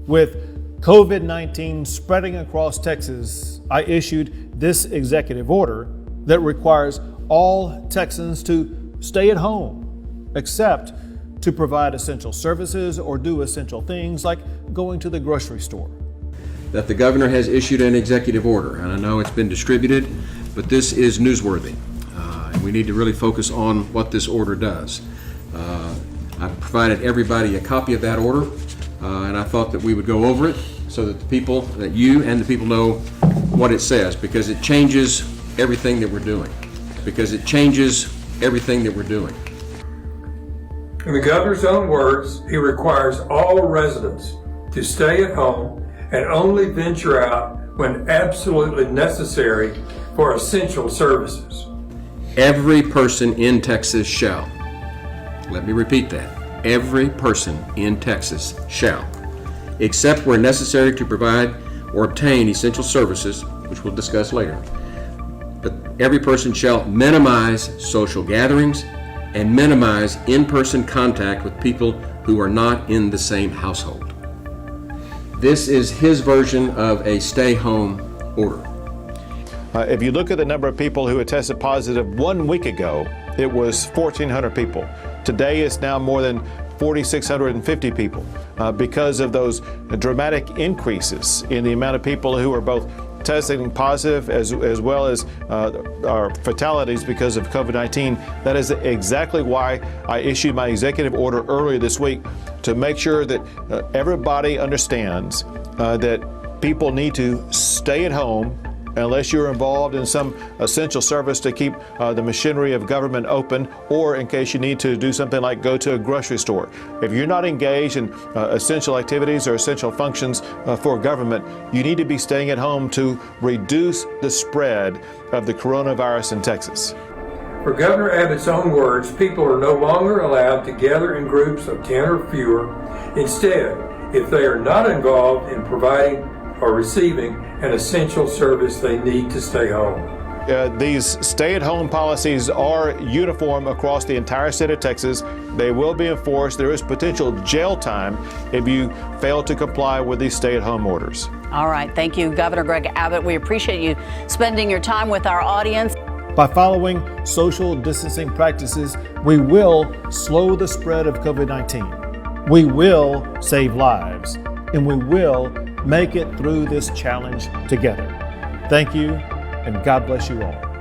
With COVID-19 spreading across Texas, I issued this executive order that requires all Texans to stay at home, except to provide essential services or do essential things like going to the grocery store. That the governor has issued an executive order, and I know it's been distributed, but this is newsworthy, and we need to really focus on what this order does. I've provided everybody a copy of that order, and I thought that we would go over it so that the people, that you and the people know what it says, because it changes everything that we're doing. Because it changes everything that we're doing. In the governor's own words, he requires all residents to stay at home and only venture out when absolutely necessary for essential services. Every person in Texas shall. Let me repeat that. Every person in Texas shall, except where necessary to provide or obtain essential services, which we'll discuss later. But every person shall minimize social gatherings and minimize in-person contact with people who are not in the same household. This is his version of a stay-home order. If you look at the number of people who had tested positive 1 week ago, it was 1,400 people. Today it's now more than 4,650 people because of those dramatic increases in the amount of people who are both testing positive as well as our fatalities because of COVID-19. That is exactly why I issued my executive order earlier this week, to make sure that everybody understands that people need to stay at home unless you're involved in some essential service to keep the machinery of government open, or in case you need to do something like go to a grocery store. If you're not engaged in essential activities or essential functions for government, you need to be staying at home to reduce the spread of the coronavirus in Texas. For Governor Abbott's own words, people are no longer allowed to gather in groups of 10 or fewer. Instead, if they are not involved in providing or receiving an essential service, they need to stay home. These stay-at-home policies are uniform across the entire state of Texas. They will be enforced. There is potential jail time if you fail to comply with these stay-at-home orders. All right. Thank you, Governor Greg Abbott. We appreciate you spending your time with our audience. By following social distancing practices, we will slow the spread of COVID-19. We will save lives, and we will make it through this challenge together. Thank you, and God bless you all.